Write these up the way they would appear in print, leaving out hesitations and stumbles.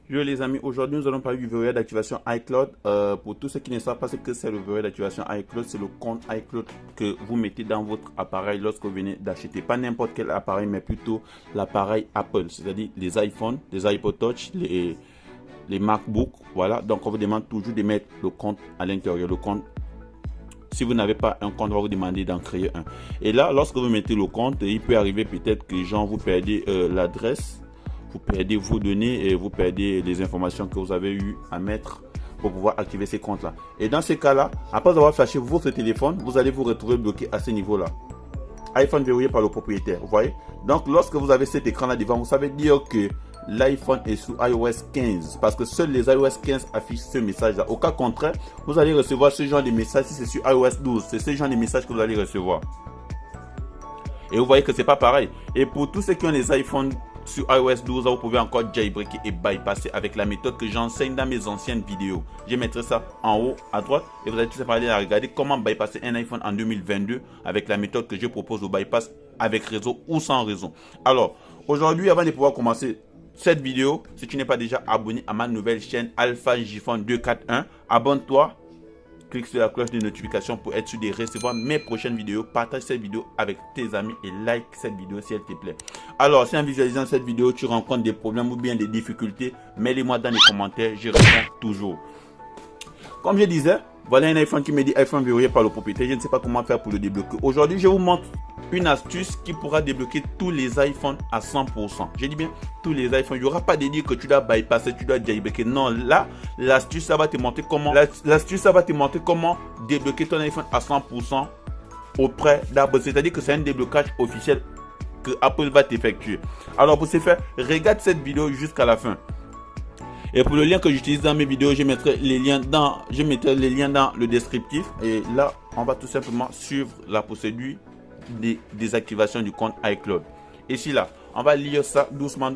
Yo les amis, aujourd'hui nous allons parler du verrouillage d'activation iCloud. Pour tous ceux qui ne savent pas ce que c'est le verrouillage d'activation iCloud, c'est le compte iCloud que vous mettez dans votre appareil lorsque vous venez d'acheter. Pas n'importe quel appareil, mais plutôt l'appareil Apple, c'est-à-dire les iPhones, les iPod Touch, les MacBook. Voilà, donc on vous demande toujours de mettre le compte à l'intérieur. Le compte, si vous n'avez pas un compte, on va vous demander d'en créer un. Et là, lorsque vous mettez le compte, il peut arriver peut-être que les gens vous perdez l'adresse. Vous perdez vos données et vous perdez les informations que vous avez eu à mettre pour pouvoir activer ces comptes-là. Et dans ces cas-là, après avoir flashé votre téléphone, vous allez vous retrouver bloqué à ce niveau-là. iPhone verrouillé par le propriétaire, vous voyez. Donc, lorsque vous avez cet écran-là devant, vous savez dire que l'iPhone est sous iOS 15 parce que seuls les iOS 15 affichent ce message-là. Au cas contraire, vous allez recevoir ce genre de message si c'est sur iOS 12. C'est ce genre de message que vous allez recevoir. Et vous voyez que c'est pas pareil. Et pour tous ceux qui ont les iPhones sur iOS 12, vous pouvez encore jailbreaker et bypasser avec la méthode que j'enseigne dans mes anciennes vidéos. Je mettrai ça en haut à droite et vous allez tout simplement aller à regarder comment bypasser un iPhone en 2022 avec la méthode que je propose au bypass avec réseau ou sans réseau. Alors, aujourd'hui, avant de pouvoir commencer cette vidéo, si tu n'es pas déjà abonné à ma nouvelle chaîne Alpha JPhone 241, abonne-toi. Clique sur la cloche de notification pour être sûr de recevoir mes prochaines vidéos. Partage cette vidéo avec tes amis et like cette vidéo si elle te plaît. Alors, si en visualisant cette vidéo, tu rencontres des problèmes ou bien des difficultés, mets-les-moi dans les commentaires. Je réponds toujours. Comme je disais, voilà un iPhone qui me dit iPhone verrouillé par le propriétaire. Je ne sais pas comment faire pour le débloquer. Aujourd'hui, je vous montre une astuce qui pourra débloquer tous les iPhones à 100%. Je dis bien tous les iPhones. Il n'y aura pas de dire que tu dois bypasser, tu dois jailbreaker. Non, là, l'astuce, ça va te montrer comment. L'astuce, ça va te montrer comment débloquer ton iPhone à 100% auprès d'Apple. C'est-à-dire que c'est un déblocage officiel que Apple va t'effectuer. Alors, pour ce faire, regarde cette vidéo jusqu'à la fin. Et pour le lien que j'utilise dans mes vidéos, je mettrai les liens dans le descriptif. Et là, on va tout simplement suivre la procédure de désactivation du compte iCloud. Ici, là, on va lire ça doucement.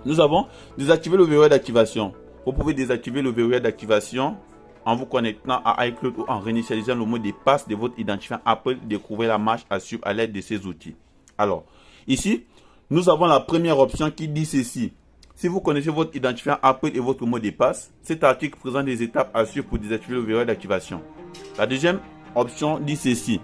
Nous avons désactivé le verrouillage d'activation. Vous pouvez désactiver le verrouillage d'activation en vous connectant à iCloud ou en réinitialisant le mot de passe de votre identifiant Apple. Découvrez la marche à suivre à l'aide de ces outils. Alors, ici, nous avons la première option qui dit ceci. Si vous connaissez votre identifiant Apple et votre mot de passe, cet article présente des étapes à suivre pour désactiver le verrouillage d'activation. La deuxième option dit ceci.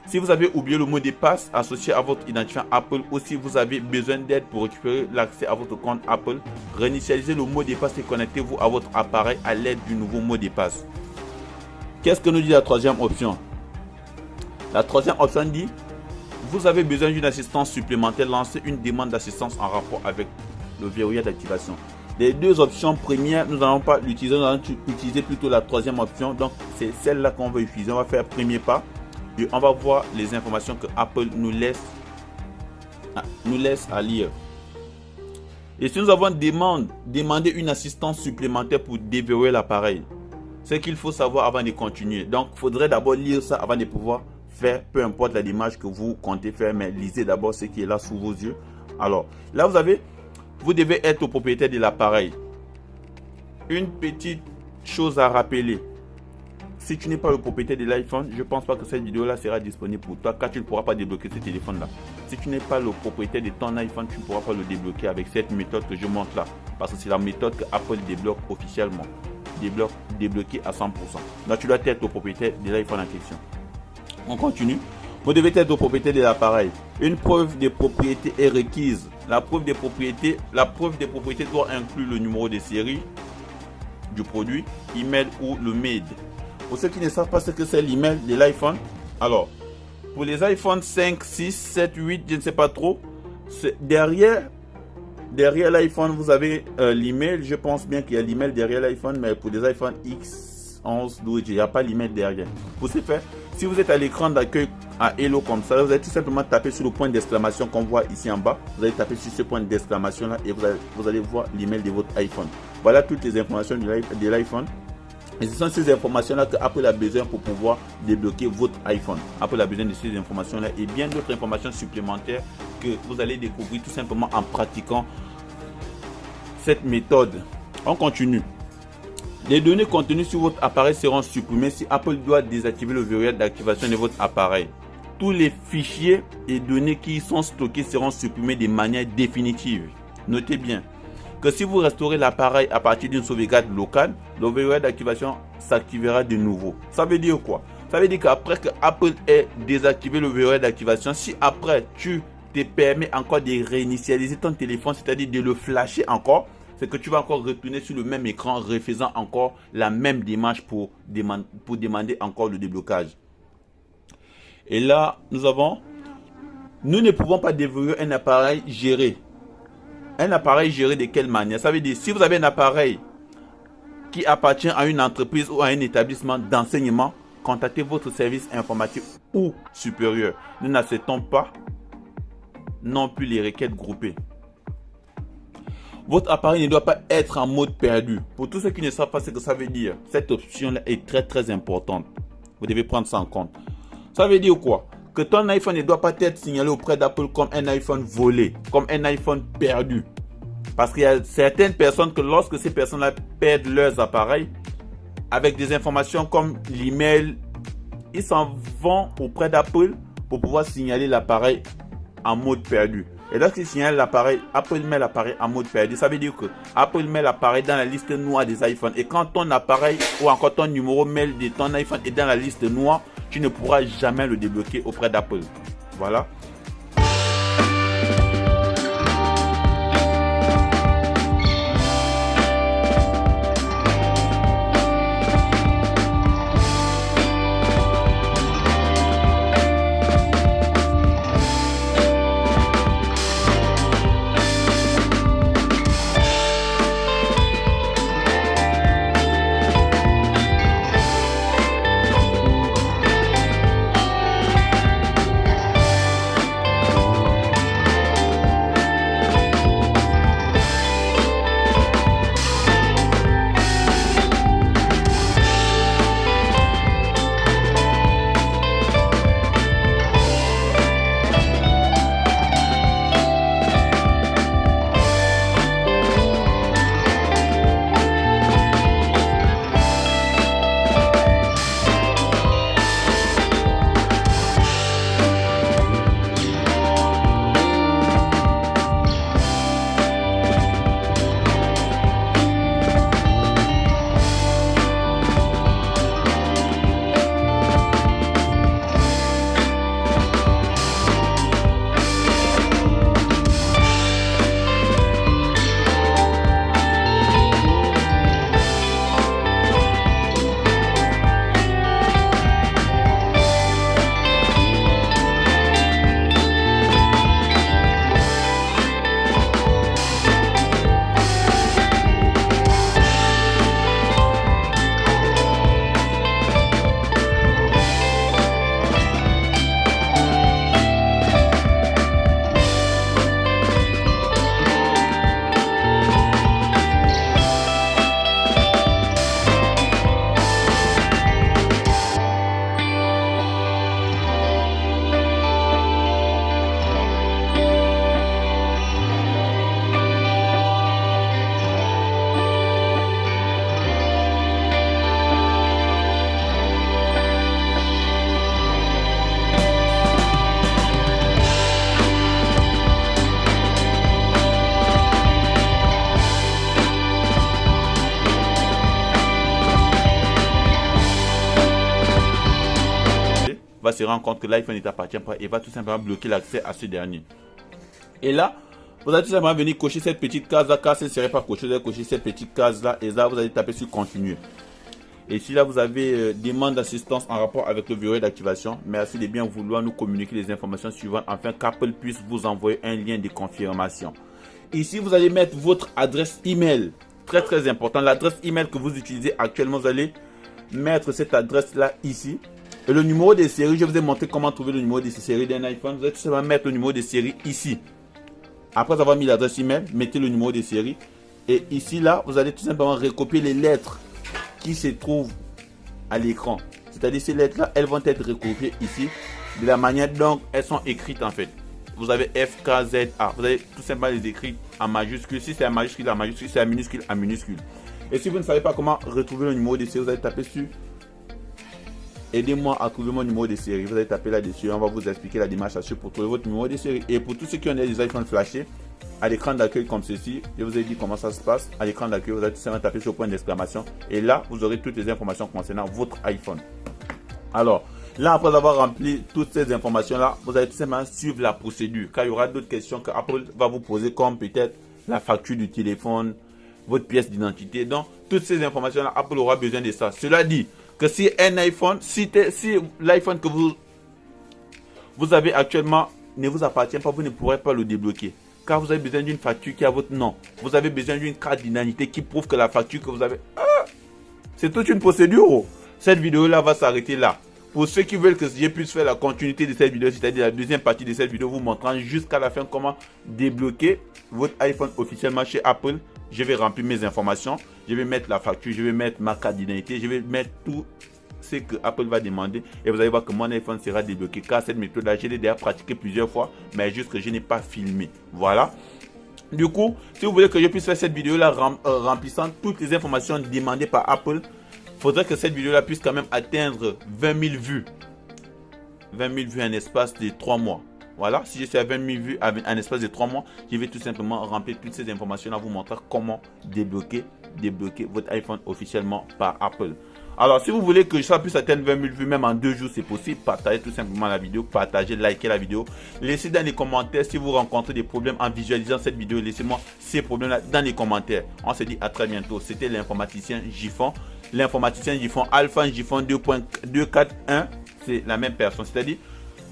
Si vous avez oublié le mot de passe associé à votre identifiant Apple ou si vous avez besoin d'aide pour récupérer l'accès à votre compte Apple, réinitialisez le mot de passe et connectez-vous à votre appareil à l'aide du nouveau mot de passe. Qu'est-ce que nous dit la troisième option? La troisième option dit, vous avez besoin d'une assistance supplémentaire, lancez une demande d'assistance en rapport avec le verrouillage d'activation. Les deux options premières, nous n'allons pas l'utiliser, nous allons utiliser plutôt la troisième option. Donc, c'est celle-là qu'on va utiliser. On va faire premier pas et on va voir les informations que Apple nous laisse à lire. Et si nous avons demandé une assistance supplémentaire pour déverrouiller l'appareil, c'est qu'il faut savoir avant de continuer. Donc, il faudrait d'abord lire ça avant de pouvoir faire, peu importe la démarche que vous comptez faire, mais lisez d'abord ce qui est là sous vos yeux. Alors, là, vous devez être au propriétaire de l'appareil. Une petite chose à rappeler. Si tu n'es pas le propriétaire de l'iPhone, je ne pense pas que cette vidéo-là sera disponible pour toi car tu ne pourras pas débloquer ce téléphone-là. Si tu n'es pas le propriétaire de ton iPhone, tu ne pourras pas le débloquer avec cette méthode que je montre là. Parce que c'est la méthode que Apple débloque officiellement. Débloqué à 100%. Donc tu dois être au propriétaire de l'iPhone en question. On continue. Vous devez être au propriétaire de l'appareil. Une preuve de propriété est requise. La preuve de propriété doit inclure le numéro de série du produit, email ou le mail. Pour ceux qui ne savent pas ce que c'est l'email de l'iPhone, alors pour les iPhone 5, 6, 7, 8, je ne sais pas trop, derrière l'iPhone vous avez l'email. Je pense bien qu'il y a l'email derrière l'iPhone, mais pour des iPhone X, 11, 12, il n'y a pas l'email derrière. Pour ce faire, si vous êtes à l'écran d'accueil à Hello comme ça, vous allez tout simplement taper sur le point d'exclamation qu'on voit ici en bas. Vous allez taper sur ce point d'exclamation là et vous allez voir l'email de votre iPhone. Voilà toutes les informations de l'iPhone. Et ce sont ces informations-là que Apple a besoin pour pouvoir débloquer votre iPhone. Apple a besoin de ces informations-là et bien d'autres informations supplémentaires que vous allez découvrir tout simplement en pratiquant cette méthode. On continue. Les données contenues sur votre appareil seront supprimées si Apple doit désactiver le verrouillage d'activation de votre appareil. Tous les fichiers et données qui y sont stockés seront supprimés de manière définitive. Notez bien. que si vous restaurez l'appareil à partir d'une sauvegarde locale, le verrouillage d'activation s'activera de nouveau. Ça veut dire quoi? Ça veut dire qu'après que Apple ait désactivé le verrouillage d'activation, si après tu te permets encore de réinitialiser ton téléphone, c'est-à-dire de le flasher encore, c'est que tu vas encore retourner sur le même écran, refaisant encore la même démarche pour demander encore le déblocage. Et là, nous ne pouvons pas déverrouiller un appareil géré. Un appareil géré de quelle manière? Ça veut dire, si vous avez un appareil qui appartient à une entreprise ou à un établissement d'enseignement, contactez votre service informatique ou supérieur. Nous n'acceptons pas non plus les requêtes groupées. Votre appareil ne doit pas être en mode perdu. Pour tous ceux qui ne savent pas ce que ça veut dire, cette option-là est très importante. Vous devez prendre ça en compte. Ça veut dire quoi? Que ton iPhone ne doit pas être signalé auprès d'Apple comme un iPhone volé, comme un iPhone perdu. Parce qu'il y a certaines personnes que lorsque ces personnes-là perdent leurs appareils, avec des informations comme l'email, ils s'en vont auprès d'Apple pour pouvoir signaler l'appareil en mode perdu. Et lorsqu'ils signalent l'appareil, Apple met l'appareil en mode perdu. Ça veut dire que Apple met l'appareil dans la liste noire des iPhones. Et quand ton appareil ou encore ton numéro mail de ton iPhone est dans la liste noire, tu ne pourras jamais le débloquer auprès d'Apple. Voilà. Va se rendre compte que l'iPhone ne t'appartient pas et va tout simplement bloquer l'accès à ce dernier. Et là, vous allez tout simplement venir cocher cette petite case là, car ce ne serait pas coché, vous allez cocher cette petite case là et là vous allez taper sur continuer. Et si là vous avez demande d'assistance en rapport avec le verrouillage d'activation, merci de bien vouloir nous communiquer les informations suivantes afin qu'Apple puisse vous envoyer un lien de confirmation. Ici vous allez mettre votre adresse email, très important, l'adresse email que vous utilisez actuellement, vous allez mettre cette adresse là ici. Et le numéro de série, je vous ai montré comment trouver le numéro de série d'un iPhone. Vous allez tout simplement mettre le numéro de série ici. Après avoir mis l'adresse email, mettez le numéro de série. Et ici, là, vous allez tout simplement recopier les lettres qui se trouvent à l'écran. C'est-à-dire ces lettres-là, elles vont être recopiées ici de la manière dont elles sont écrites en fait. Vous avez F, K, Z, A. Vous allez tout simplement les écrire en majuscule. Si c'est en majuscule, en majuscule. Si c'est en minuscule, en minuscule. Et si vous ne savez pas comment retrouver le numéro de série, vous allez taper sur aidez-moi à trouver mon numéro de série. Vous allez taper là-dessus. On va vous expliquer la démarche à suivre pour trouver votre numéro de série. Et pour tous ceux qui ont des iPhones flashés, à l'écran d'accueil comme ceci. Je vous ai dit comment ça se passe. À l'écran d'accueil, vous allez tout simplement taper sur le point d'exclamation. Et là, vous aurez toutes les informations concernant votre iPhone. Alors, là, après avoir rempli toutes ces informations-là, vous allez tout simplement suivre la procédure. Car il y aura d'autres questions que Apple va vous poser, comme peut-être la facture du téléphone, votre pièce d'identité. Donc, toutes ces informations-là, Apple aura besoin de ça. Cela dit que si un iPhone, si l'iPhone que vous avez actuellement ne vous appartient pas, vous ne pourrez pas le débloquer. Car vous avez besoin d'une facture qui a votre nom. Vous avez besoin d'une carte d'identité qui prouve que la facture que vous avez... c'est toute une procédure. Cette vidéo-là va s'arrêter là. Pour ceux qui veulent que je puisse faire la continuité de cette vidéo, c'est-à-dire la deuxième partie de cette vidéo, vous montrant jusqu'à la fin comment débloquer votre iPhone officiellement chez Apple, je vais remplir mes informations, je vais mettre la facture, je vais mettre ma carte d'identité, je vais mettre tout ce que Apple va demander et vous allez voir que mon iPhone sera débloqué. Car cette méthode-là, je l'ai déjà pratiquée plusieurs fois, mais juste que je n'ai pas filmé. Voilà. Du coup, si vous voulez que je puisse faire cette vidéo-là remplissant toutes les informations demandées par Apple, il faudrait que cette vidéo-là puisse quand même atteindre 20 000 vues. 20 000 vues en espace de 3 mois. Voilà, si je suis à 20 000 vues en espace de 3 mois, je vais tout simplement remplir toutes ces informations-là, vous montrer comment débloquer votre iPhone officiellement par Apple. Alors, si vous voulez que ça puisse atteindre 20 000 vues, même en 2 jours, c'est possible. Partagez tout simplement la vidéo, partagez, likez la vidéo. Laissez dans les commentaires si vous rencontrez des problèmes en visualisant cette vidéo. Laissez-moi ces problèmes-là dans les commentaires. On se dit à très bientôt. C'était l'informaticien Jiffon. L'informaticien Jiffon, Alpha Jiffon 2.241, c'est la même personne. C'est-à-dire,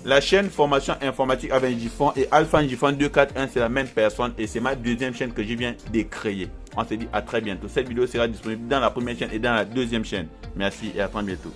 la chaîne formation informatique avec Jiffon et Alpha Jiffon 241, c'est la même personne et c'est ma deuxième chaîne que je viens de créer. On se dit à très bientôt. Cette vidéo sera disponible dans la première chaîne et dans la deuxième chaîne. Merci et à très bientôt.